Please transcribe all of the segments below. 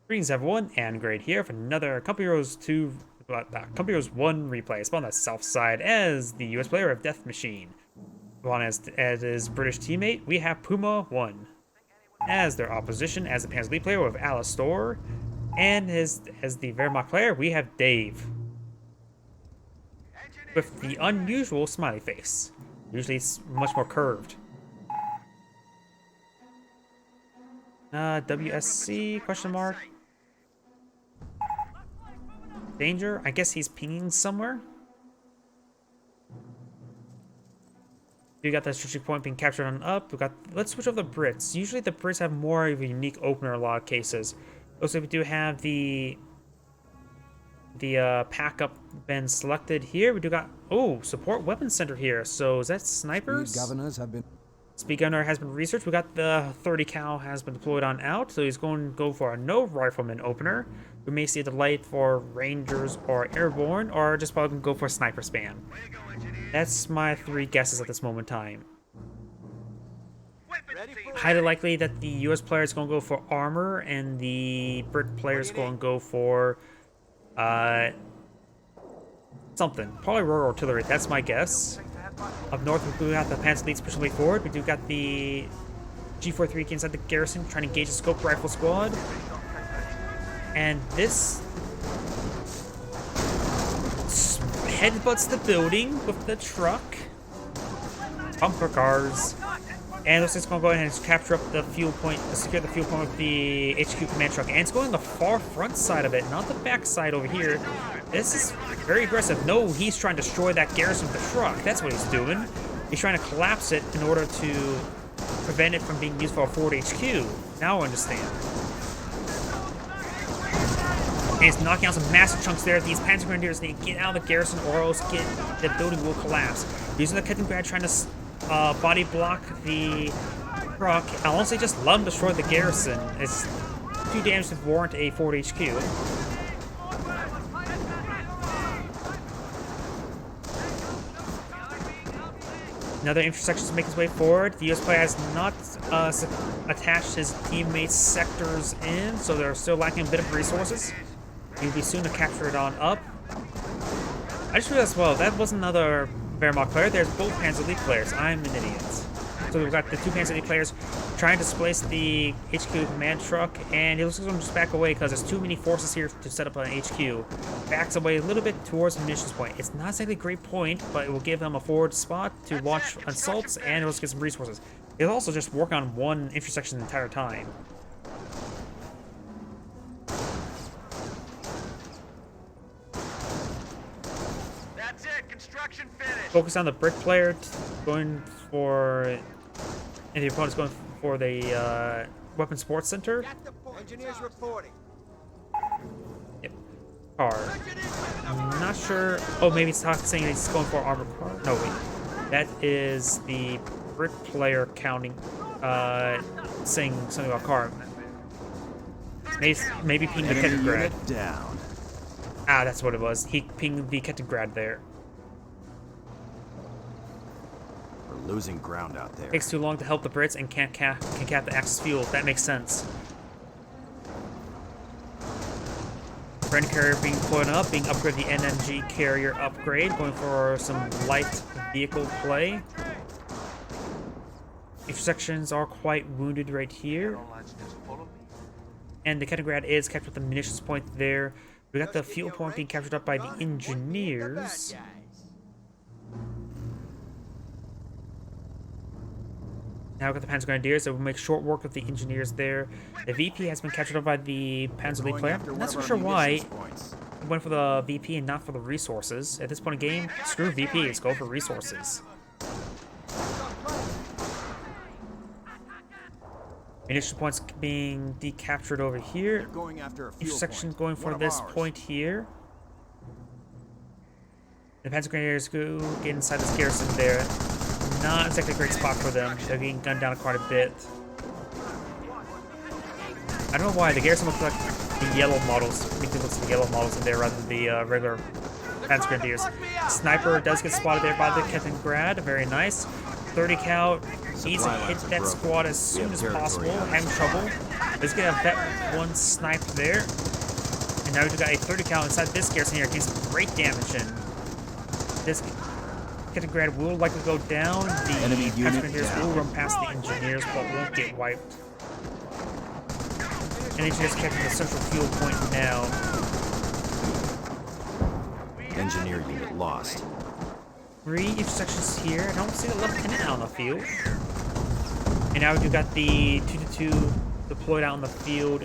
Greetings everyone, and Great here for another Company Heroes 2, Company Heroes 1 replay. Spawned on the south side as the US player of Death Machine. On as his British teammate, we have Puma1. As their opposition, as the Panzer League player, we have Alastor. And as the Wehrmacht player, we have Dave. With the unusual smiley face. Usually it's much more curved. WSC, question mark. Danger? I guess he's pinging somewhere. We got that strategic point being captured on up. Let's switch over the Brits. Usually the Brits have more of a unique opener in a lot of cases. Also, we do have the pack up been selected here. We do got support weapons center here. So is that snipers? Speed governors have been. Speed gunner has been researched. We got the 30 cal has been deployed on out, so he's going to go for a no rifleman opener. We may see a delight for rangers or airborne, or just probably go for a sniper spam. That's my three guesses at this moment in time. Highly likely that the US player is going to go for armor, and the Brit player is going to go for something. Probably Royal Artillery. That's my guess. Up north, we do have the Panzer Leads pushing way forward. We do got the G43 inside the garrison trying to engage the scope rifle squad. And this headbutts the building with the truck. Bumper cars. And looks like it's going to go ahead and capture up the fuel point, secure the fuel point with the HQ command truck. And it's going the far front side of it, not the back side over here. This is very aggressive. No, he's trying to destroy that garrison with the truck. That's what he's doing. He's trying to collapse it in order to prevent it from being used for a forward HQ. Now I understand. And he's knocking out some massive chunks there. These Panzer Grenadiers need to get out of the garrison or else the building will collapse. Using the Kettengrad trying to body block the truck. I'll honestly just let him destroy the garrison. It's too damage to warrant a forward HQ. Another intersection to make his way forward. The US player has not attached his teammates' sectors in, so they're still lacking a bit of resources. He'll be soon to capture it on up. I just realized, well, that was another Wehrmacht player. There's both Panzer League players. I'm an idiot. So we've got the two Panzer League players trying to displace the HQ command truck, and he looks like he's going to just back away because there's too many forces here to set up an HQ. Backs away a little bit towards the munitions point. It's not exactly a great point, but it will give him a forward spot to launch assaults, and it'll get some resources. He'll also just work on one intersection the entire time. Focus on the brick player, going for, and the opponent's going for the weapon support center. Engineers reporting. Yep. Car. I'm not sure. Oh, maybe it's not saying he's going for armored car. No, wait. That is the brick player counting, saying something about car. Maybe ping the Kettengrad. Down. Ah, that's what it was. He pinged the Kettengrad there. Losing ground out there. Takes too long to help the Brits and can't cap the Axis fuel. That makes sense. Friend carrier being put up, being upgraded the NMG carrier upgrade, going for some light vehicle play. Intersections are quite wounded right here. And the Kettengrad is captured with the munitions point there. We got the fuel point being captured up by the engineers. Now we've got the Panzer Grenadiers, so we'll make short work of the engineers there. The VP has been captured up by the Panzer League player. I'm not so sure why he went for the VP and not for the resources. At this point in the game, screw VP, let's go for resources. Munition points being decaptured over here. Intersection going for this point here. The Panzer Grenadiers go get inside this garrison there. Not exactly a great spot for them. They're getting gunned down quite a bit. I don't know why the garrison looks like the yellow models. I think it looks like the yellow models in there rather than the regular Panzer Grenadiers. Sniper does get spotted there by the Kettengrad. Very nice. 30 cal. Needs to hit that squad as soon as possible. Having trouble. Let's get a vet 1 snipe there. And now we've got a 30 cal inside this garrison here, getting some great damage in. This Kitagrad will likely go down. The Enemy unit Engineers down. will run past the engineers, but won't get wiped. And engineers catching the central fuel point now. Engineer unit lost. 3 intersections here. I don't see the lieutenant out on the field. And now we've got the 222 deployed out on the field,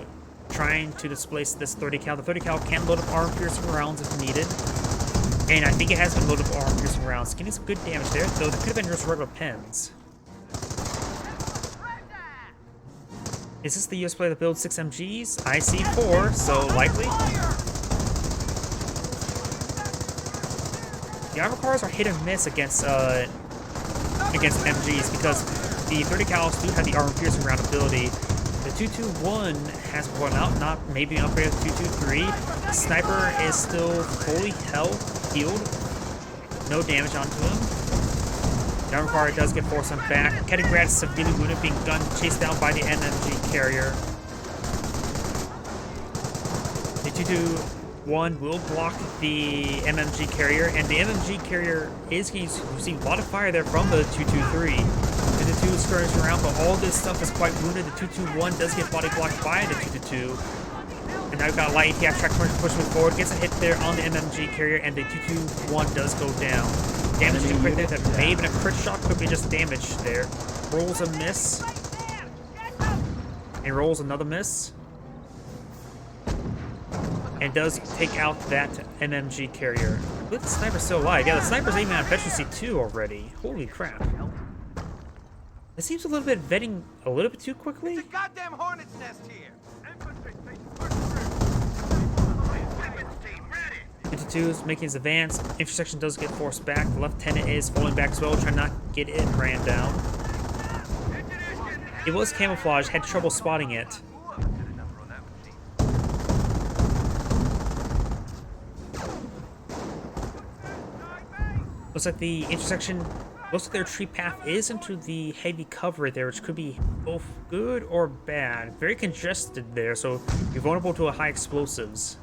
trying to displace this 30 cal. The 30 cal can load up armor-piercing rounds if needed. And I think it has been loaded up armor-piercing rounds. Getting some good damage there, though there could have been just regular pens. Is this the US player that builds 6 MGs? I see 4, so likely. The armor cars are hit and miss against MGs because the 30 cals do have the armor-piercing round ability. The 221 has worn out, not maybe an upgrade of 223. The sniper is still fully healed. No damage onto him. The armor car does get forced on back. Kitagrad is severely wounded, being chased down by the MMG carrier. The 221 will block the MMG carrier, and the MMG carrier is getting receiving a lot of fire there from the 223. The 2 is skirmishing around, but all this stuff is quite wounded. The 221 does get body blocked by the 222. And now we've got a light ATF track pushing forward, gets a hit there on the MMG carrier, and the 221 does go down. Damage to crit there, that may have been a crit shot, could be just damage there. Rolls a miss. And rolls another miss. And does take out that MMG carrier. I believe the sniper's still alive. Yeah, the sniper's aiming at efficiency 2 already. Holy crap. It seems a little bit vetting a little bit too quickly. It's a goddamn hornet's nest here. 52 is making his advance. Intersection does get forced back. The lieutenant is falling back as well, trying not to get it ran down. It was camouflage, had trouble spotting it. Looks like the intersection, looks like their tree path is into the heavy cover there, which could be both good or bad. Very congested there, so you're vulnerable to a high explosives.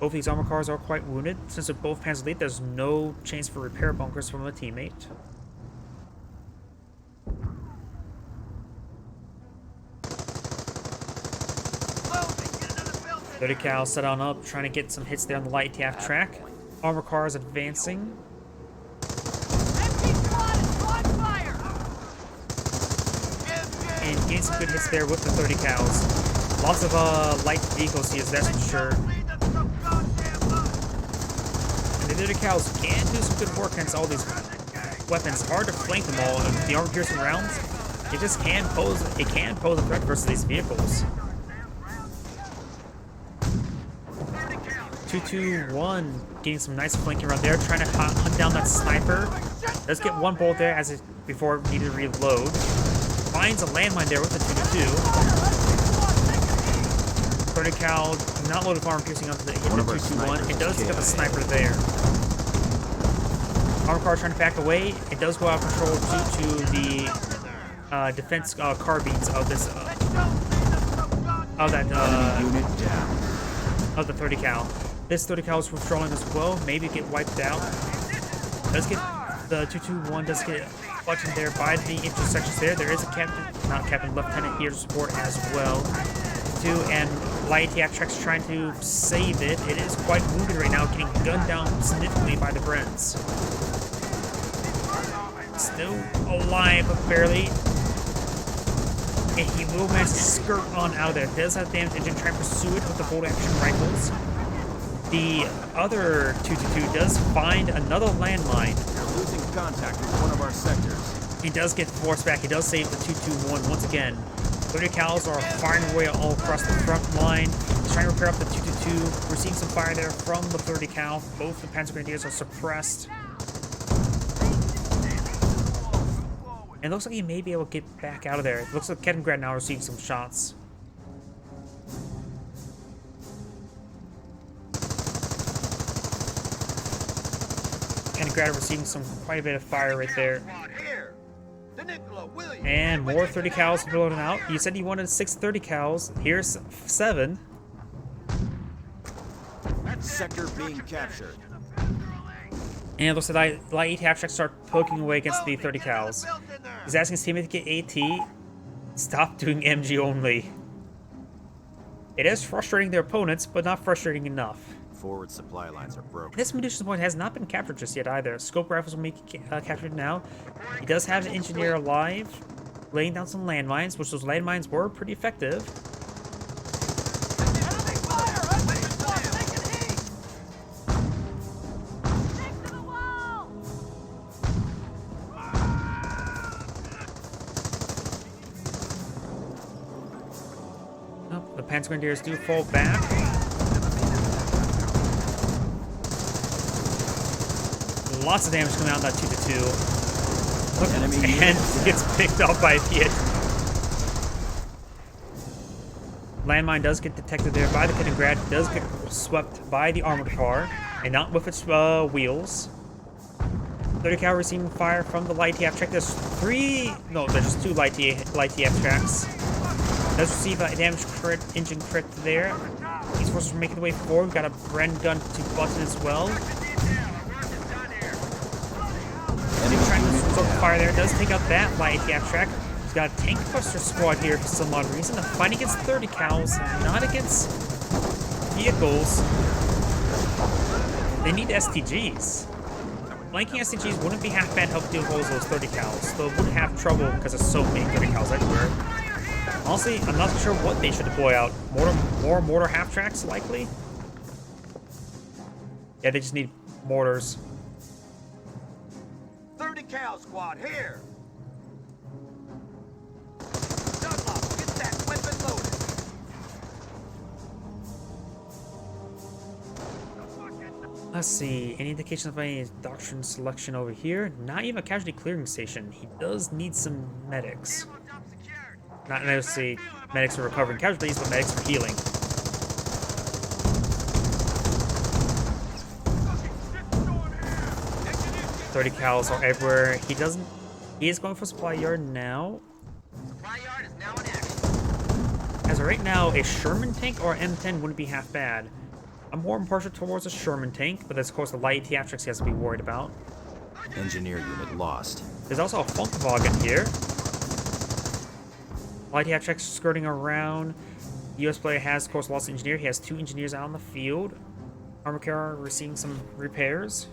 Both these armor cars are quite wounded. Since they're both Panzer Elite, there's no chance for repair bunkers from a teammate. Thirty cal set on up, trying to get some hits there on the light TAF track. Armor cars advancing. And getting some good hits there with the 30 cals. Lots of light vehicles here, that's for sure. And the 30 cals can do some good work against all these weapons. Hard to flank them all. And the armor piercing rounds, it just can pose a threat versus these vehicles. 221 getting some nice flanking around there, trying to hunt down that sniper. Does get one bolt there as it before it needed to reload. Finds a landmine there with the 222. 30 cal, not loaded armor piercing onto the 221. It does get the sniper there. Armor car trying to back away. It does go out of control due to the defense carbines of this of the 30 cal. This 30 cal is withdrawing as well. Maybe get wiped out. Does get the 221 does get buttoned there by the intersections there. There is a lieutenant here to support as well. 2 and light ATF tracks trying to save it. It is quite wounded right now, getting gunned down significantly by the Brents. Still alive, but barely. And he will manage to skirt on out of there. Does have damage engine, trying to pursue it with the bolt action rifles. The other 222 does find another landmine. We're losing contact with one of our sectors. He does get forced back. He does save the 221 once again. 30 cals are firing away all across the front line. He's trying to repair up the 222. We're seeing some fire there from the 30 cal. Both the Panzer Grenadiers are suppressed. And it looks like he may be able to get back out of there. It looks like Kitagrad now receiving some shots. Kitagrad receiving quite a bit of fire right there. And more 30 cals blown out. You said you wanted 6 30 cals. Here's 7. Sector being captured. And it looks like light AT tracks start poking away against the 30 cals. He's asking his teammate to get AT. Stop doing MG only. It is frustrating their opponents, but not frustrating enough. Forward supply lines are broken. This munitions point has not been captured just yet either. Scope rifles will be captured now. He does have an engineer alive, laying down some landmines, which those landmines were pretty effective. Oh, the Panzer Grenadiers do fall back. Lots of damage coming out in that 2-2. Look, and gets picked off by a Fiat. Landmine does get detected there by the Kaliningrad, does get swept by the armored car, and not with its wheels. 30 cal receiving fire from the light TF track. There's 2 light TF tracks. Does receive a damage crit, engine crit there. These forces are making their way forward. We've got a Bren gun to button as well. Trying to soak the fire there. Does take out that light ATF track. He's got a tank buster squad here for some odd reason. A fight against 30 cals, not against vehicles. They need STGs. Flanking STGs wouldn't be half bad help deal with those 30 cals, though it would have trouble because there's so many 30 cals everywhere. Honestly, I'm not sure what they should deploy out. More mortar half tracks, likely? Yeah, they just need mortars. 30 cal squad here. Dunlop, get that weapon loaded. Let's see, any indication of any doctrine selection over here? Not even a casualty clearing station. He does need some medics. Not necessarily medics for recovering casualties, but medics for healing. .30 cals are everywhere. He is going for supply yard now. Supply yard is now in action. As of right now, a Sherman tank or M10 wouldn't be half bad. I'm more impartial towards a Sherman tank, but that's of course the light theatrics he has to be worried about. Engineer unit lost. There's also a Funkwagen here. Light theatrics skirting around. The US player has of course lost an engineer. He has 2 engineers out on the field. Armor car receiving some repairs.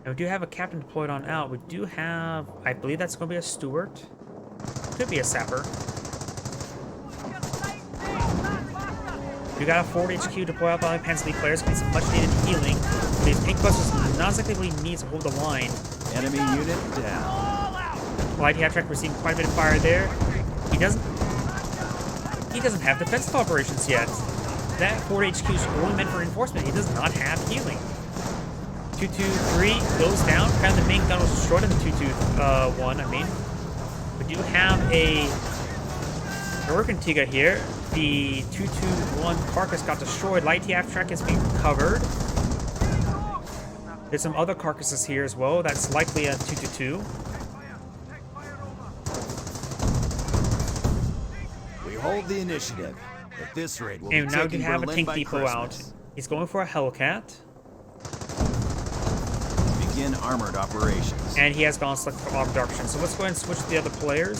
And we do have a captain deployed on out. We do have, I believe that's going to be a steward. Could be a sapper. We got a forward HQ deployed out by the Panzer League players. Getting some much needed healing. These tank busters not exactly need to hold the line. Enemy unit down. Light half track receiving quite a bit of fire there. He doesn't have defensive operations yet. That forward HQ is only meant for reinforcement. He does not have healing. 2-2-3 goes down. Kind of the main gun was destroyed in the 2-2-1, I mean. We do have a Urgantiga here. The 2-2-1 carcass got destroyed. Light TF track is being recovered. There's some other carcasses here as well. That's likely a 2-2-2. We hold the initiative. At this rate, we'll And be now we taking have a Berlin tank by depot out. Christmas. He's going for a Hellcat. Begin armored operations. And he has gone select for armed doctrine. So let's go ahead and switch to the other players.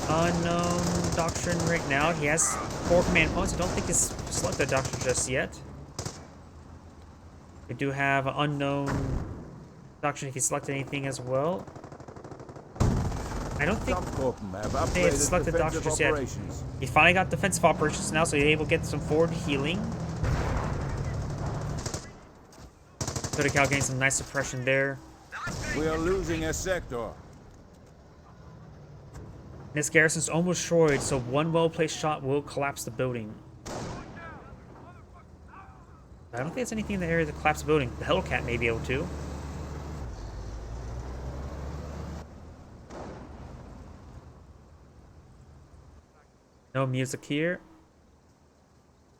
Unknown doctrine right now. He has 4 command points. I don't think he's selected doctrine just yet. We do have unknown doctrine if he selected anything as well. I don't think they have selected doctrine just yet. He finally got defensive operations now, so he's able to get some forward healing. 30 cal getting some nice suppression there. We are losing a sector. This garrison's almost destroyed, so one well-placed shot will collapse the building. I don't think there's anything in the area to collapse the building. The Hellcat may be able to. No music here.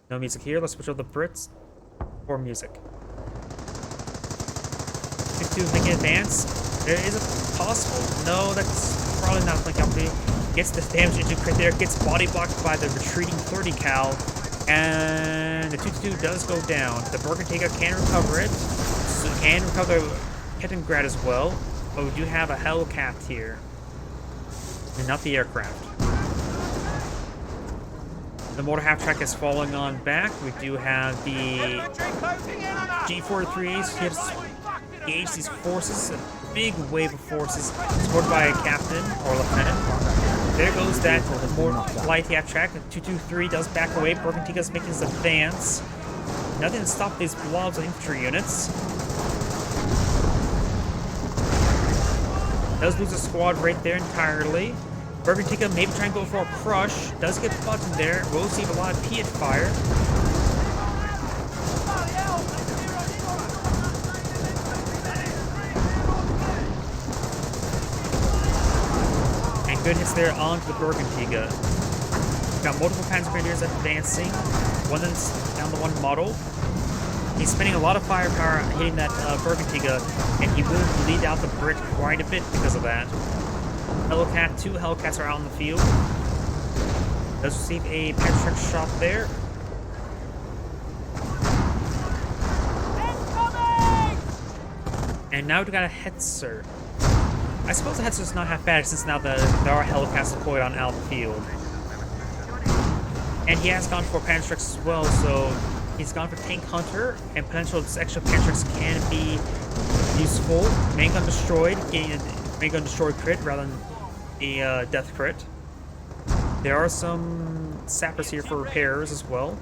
No music here. Let's switch over the Brits for music. 2-2 making advance. There is a possible. No, that's probably not like opportunity. Gets the damage into crit there. Gets body blocked by the retreating 30 cal. And the 2-2 does go down. The Bergentiga can recover it. So can recover Kettengrad as well. But we do have a Hellcat here. And not the aircraft. The mortar half-track is falling on back. We do have the G43s here to engage these forces. A big wave of forces supported by a captain or lieutenant. There goes that more light half-track. The 223 does back away. Bergentiga's making his advance. Nothing to stop these blobs of infantry units. Does lose a squad right there entirely. Bergentiga maybe trying to go for a crush. Does get buttoned there. Will receive a lot of Piet fire. And good hits there onto the Bergentiga. Got multiple Panzer Grenadiers advancing. One that's down the one model. He's spending a lot of firepower hitting that Bergentiga, and he will bleed out the Brit quite a bit because of that. Hellcat, 2 Hellcats are out in the field. Does receive a Patrick shot there. And now we've got a Hetzer. I suppose the Hetzer's not half bad since now there are Hellcats deployed on out the field. And he has gone for Pantrix as well, so he's gone for Tank Hunter, and potential extra Pantrix can be useful. Main gun destroyed, getting a main gun destroyed crit rather than a death crit. There are some sappers here for repairs as well.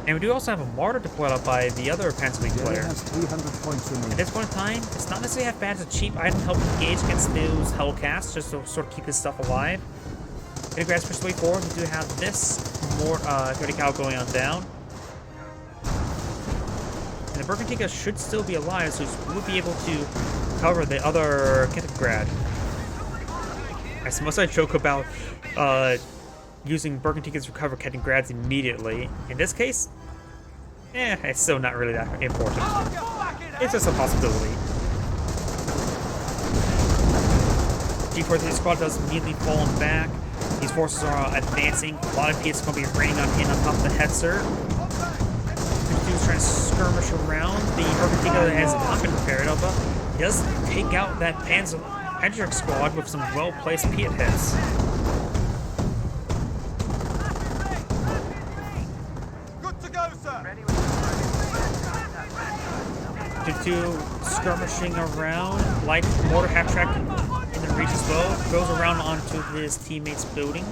And we do also have a mortar deployed up by the other Panzer League player. Has 300 points remaining. At this point in time, it's not necessarily half bad. It's a cheap item to help engage against those Hellcats, just to sort of keep his stuff alive. Kettengrad pushed way forward. We do have this more 30 cal going on down. And the Bergentiga should still be alive, so we will be able to cover the other Kettengrad. I suppose I joke about using Bergentigas to recover Kettengrads immediately. In this case, it's still not really that important. It's just a possibility. G43 squad does immediately fall back. These forces are advancing. A lot of Piet's going to be raining on top of the Hetzer. Dude's trying to skirmish around. The Bergentiga has not been prepared of. He does take out that Panzer squad with some well-placed Piet hits. Good to go, sir. 2 skirmishing around. Light mortar half-track in the reach as well. Goes around onto his teammate's building.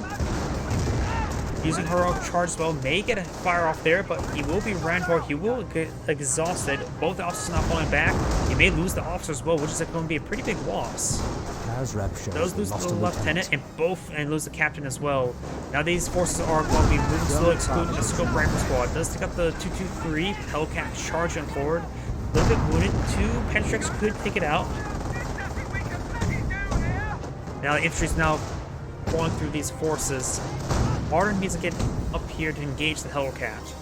Using heroic charge as well. May get a fire off there, but he will be ran for. He will get exhausted. Both officers not falling back. He may lose the officer as well, which is going to be a pretty big loss. Does lose the lieutenant and lose the captain as well. Now these forces are going to be moving slow, excluding the scope rifle squad. Does take up the 223 Hellcat charging forward. A little bit wounded. 2 Pentrix could take it out. Now the infantry is now going through these forces. Martyr needs to get up here to engage the Hellcat.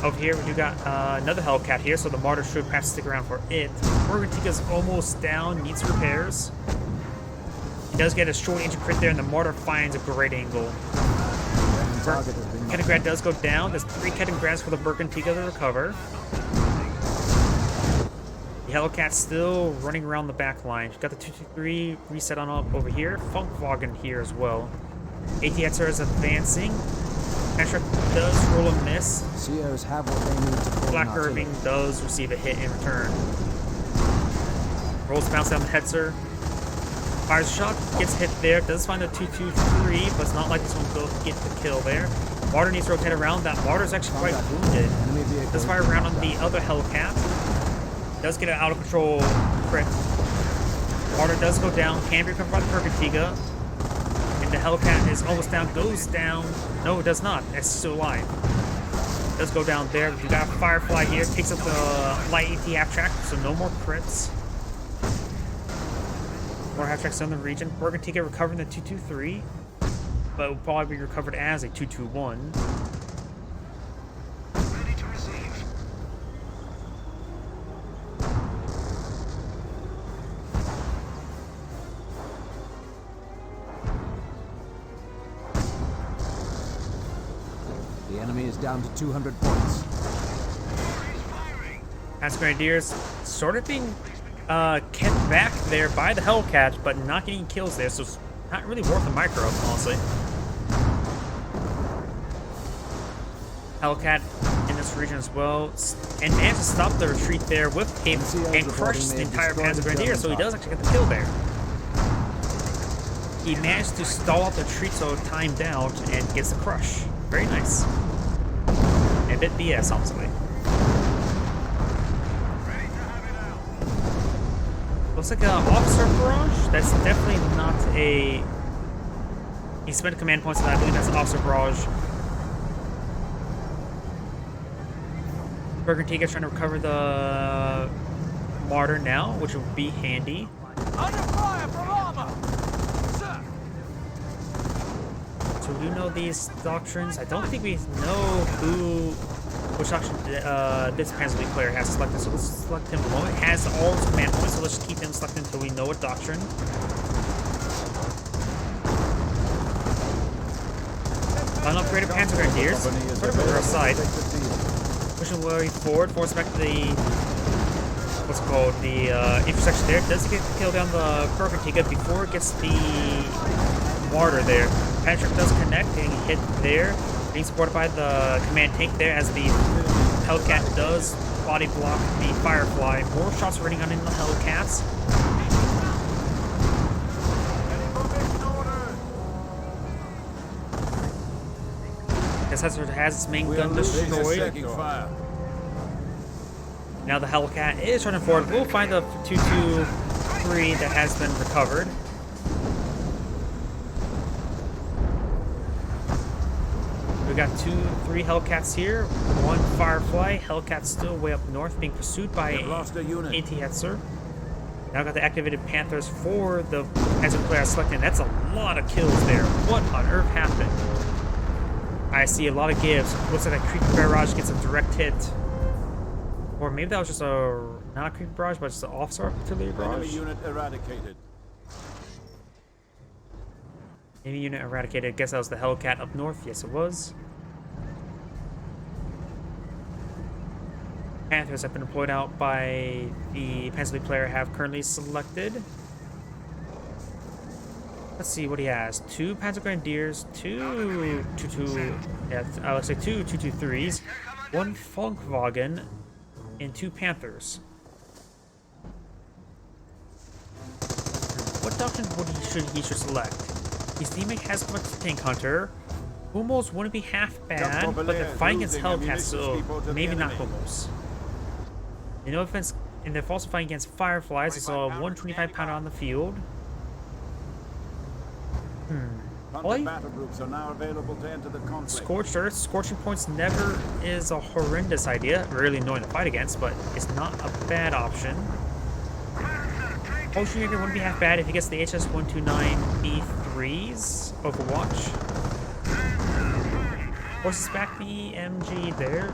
Over here, we do got another Hellcat here, so the Martyr should perhaps stick around for it. Bergentiga's almost down, needs repairs. He does get a short engine crit there, and the Martyr finds a great angle. Kettengrad does go down. There's 3 Kettengrads for the Bergentiga to recover. The Hellcat's still running around the back line. Got the 223 reset on up over here. Funkwagen here as well. ATXR is advancing. Patrick does roll a miss. COs have what they need to pull Black an artillery. Irving does receive a hit in return. Rolls bounce down the Hetzer. Fires a shot, gets hit there. Does find a 223, but it's not like this one will get the kill there. Martyr needs to rotate around. That Martyr's actually quite wounded. Does fire around on the other Hellcat. Does get an out of control crit. Martyr does go down. Can be recovered by the Bergentiga. The Hellcat is almost down, goes down. No, it does not. It's still alive. It does go down there. We got a Firefly here. Takes up the light AT half-track, so no more crits. More half-tracks in the region. Bergentiga recovering the 223. but will probably be recovered as a 221. Ready to receive. The enemy is down to 200 points. Panzer Grenadiers sort of being kept back there by the Hellcat, but not getting kills there, so it's not really worth a micro, honestly. Hellcat in this region as well, and managed to stop the retreat there with Cape and crush the entire Panzer Grenadier, so he does actually get the kill there. He managed to stall out the retreat so it timed out and gets the crush. Very nice. A bit BS, honestly. Looks like an officer barrage. That's definitely not a. He spent command points on that. I believe that's an officer barrage. Bergantiga trying to recover the martyr now, which will be handy. Under fire from armor! Sir! So we do know these doctrines. I don't think we know which doctrine this Panzer League player has selected, so let's select him below. It has all his command points, so let's just keep him selected until we know what doctrine. Unupgraded Panzer Grenadiers, sort of on our side. Pushing way forward, force back the what's it called, the intersection there. Does get the kill down the Bergantiga before it gets the martyr there. Patrick does connect, getting hit there. Being supported by the command tank there as the Hellcat does body block the Firefly. More shots raining on in the Hellcats. This has its main gun destroyed. Now the Hellcat is running forward. We'll find the 223 that has been recovered. We got 3 Hellcats here, 1 Firefly. Hellcat still way up north, being pursued by AT Hetzer. Now got the activated Panthers for the Panzer player selected. That's a lot of kills there. What on earth happened? I see a lot of gives. Looks like that creepy barrage gets a direct hit. Or maybe that was just not a creepy barrage, but just an officer artillery barrage. Enemy unit eradicated. Enemy unit eradicated. I guess that was the Hellcat up north. Yes, it was. Panthers have been deployed out by the Panzer League player have currently selected. Let's see what he has. 2 Panzer Grenadiers, 2 223s, 1 Funkwagen, and 2 Panthers. What doctrine he should select? His teammate has much tank hunter. Humos wouldn't be half bad, but they're fighting against Hellcats, so maybe not Humos. In no offense, and they're also fighting against Fireflies. It's a 125 pounder on the field. Battle groups are now available to enter the conflict. Scorched Earth. Scorching points never is a horrendous idea. Really annoying to fight against, but it's not a bad option. Ocean Ranger wouldn't be half bad if he gets the HS-129B3s Overwatch. Forces back the MG there.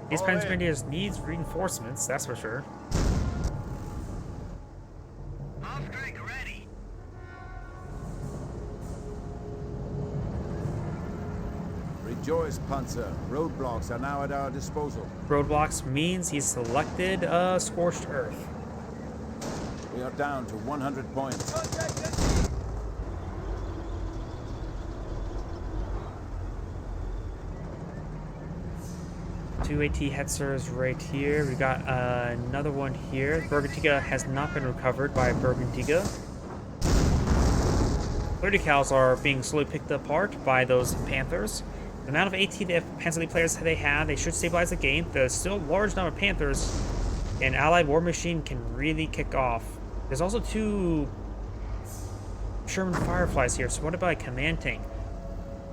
These Panzer Grenadiers needs reinforcements, that's for sure. Rejoice, Panzer. Roadblocks are now at our disposal. Roadblocks means he's selected Scorched Earth. We are down to 100 points. 2 AT Hetzers right here. We got another one here. Bergantiga has not been recovered by Bergantiga. 30 cals are being slowly picked apart by those Panthers. The amount of AT the Panzer League players they have, they should stabilize the game. There's still a large number of Panthers, and Allied War Machine can really kick off. There's also 2 Sherman Fireflies here, so what about a command tank?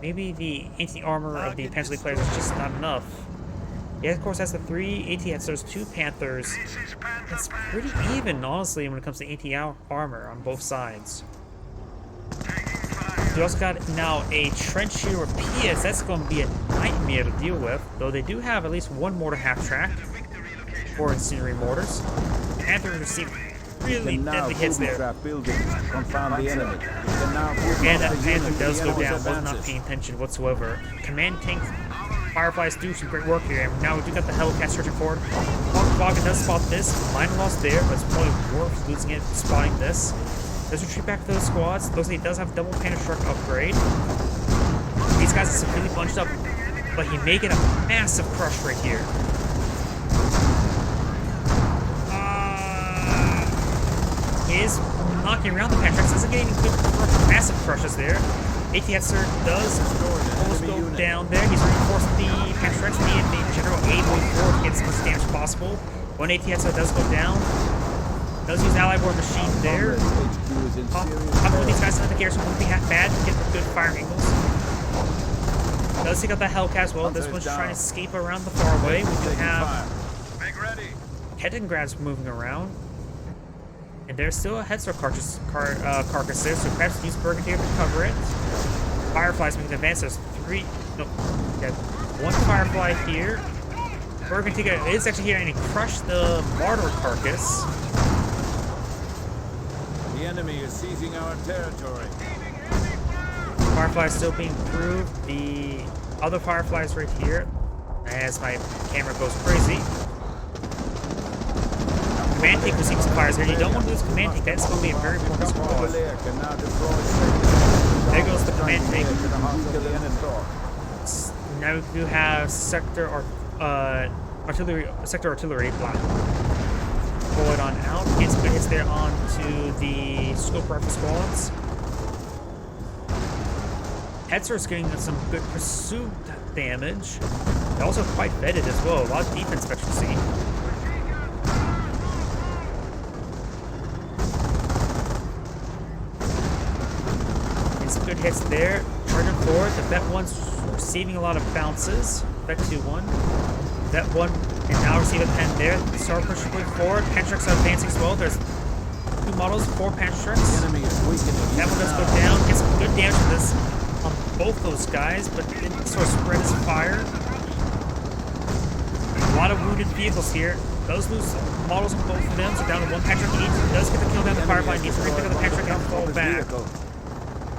Maybe the anti-armor of the Panzer League players is just not enough. Yeah, of course, that's the 3 AT Hetzers, 2 Panthers. It's pretty even, honestly, when it comes to AT armor on both sides. We also got now a trench here with PS. That's going to be a nightmare to deal with. Though they do have at least one mortar half-track. Or incendiary mortars. Panther received really deadly hits there. And that Panther does go down, was not paying attention whatsoever. Command tank Fireflies do some great work here, and now we do got the Hellcat searching forward. Fog does spot this. Minor loss there, but it's probably worth losing it, spotting this. Does retreat back to those squads. Looks like he does have double Panther Shark upgrade. These guys are severely bunched up, but he may get a massive crush right here. He is knocking around the Pantrax, doesn't get any good massive crushes there. AT-Hetzer does almost go down there. He's reinforced the Pantrax, the general aid going forward to get as much damage as possible. One AT-Hetzer does go down. Does use Ally War Machine there. Popping these guys into the garrison won't be half bad to get the good fire angles. Does take out the Hellcat as well. This one's trying to escape around the far away. We do have Kettengrads moving around. And there's still a Hetzer carcass there, so perhaps use Brigadier to cover it. Fireflies making advances. One Firefly here. Brigadier is actually here and he crushed the Martyr carcass. The enemy is seizing our territory. Firefly is still being improved. The other Fireflies right here. As my camera goes crazy. Command tank receiving some fires here. You don't want to lose command tank. That's going to be a very important squad. There goes the command tank. Now we do have sector artillery block. Pull it on out. Get some good hits there onto the scope rifle squads. Hetzer is getting some good pursuit damage. They're also quite vetted as well. A lot of defense efficiency. Good hits there. Charging forward. The Vet 1's receiving a lot of bounces. Vet 2-1. Vet 1 and now receive a pen there. Start pushing forward. Pantrax are advancing as well. There's 2 models, 4 Pantrax. That one does go down. Gets some good damage from this on both those guys, but didn't sort of spread his fire. A lot of wounded vehicles here. Does lose models on both of them, so down to 1 Pantrax each. Does get the kill down the Firefly. Needs to repick up the Pantrax and fall back.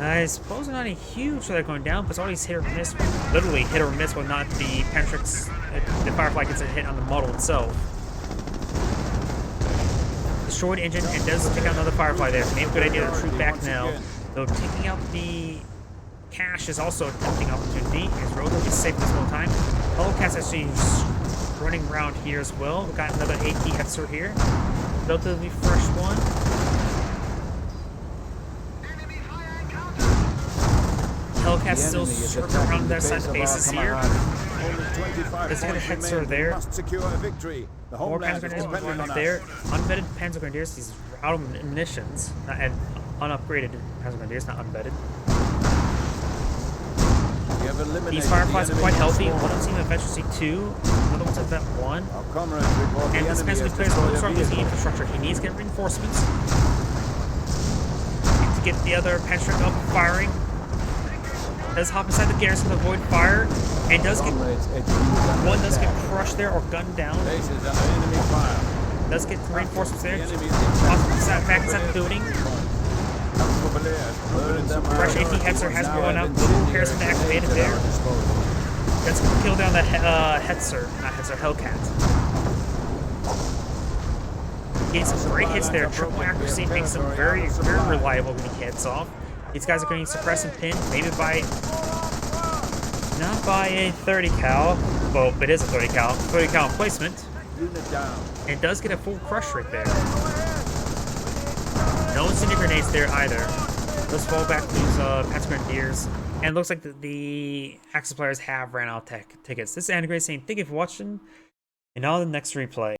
I suppose not a huge they're going down, but it's always hit or miss. Literally hit or miss when not the Pantrax, the Firefly gets a hit on the model itself. Destroyed engine and does take out another Firefly there. Maybe a good idea to retreat back now. Though taking out the cache is also a tempting opportunity. It's relatively safe this whole time. Hellcat's actually running around here as well. We've got another AT-Hetzer here. Relatively fresh one. Hellcat's still circling around their side of the bases here. There's a Hetzer there. More Panzer Grenadiers moving up there. Unvetted Panzer Grenadiers, these are out of munitions. And unupgraded Panzer Grenadiers, not unvetted. These Fireflies are quite healthy. One of them seems to eventually 2. Another one's at Vet 1. And this Panzer players will start losing infrastructure. He needs to get reinforcements. To get the other Panzer up firing. Does hop inside the garrison to avoid fire, and does get one does get crushed there or gunned down. Does get reinforcements there. Back inside the building. Fresh AT-Hetzer has gone out. Global repairs been activated there. Does kill down that Hellcat. Getting some great hits there. Triple accuracy makes them very, very reliable when he hits off. These guys are going to suppress and pin, maybe by, not by a 30 cal, well, it is a 30 cal emplacement. And does get a full crush right there. No incendiary grenades there either. Let's fall back to these Panzer Grenadiers. And it looks like the Axis players have ran out of tickets. This is Anagray saying thank you for watching, and on the next replay.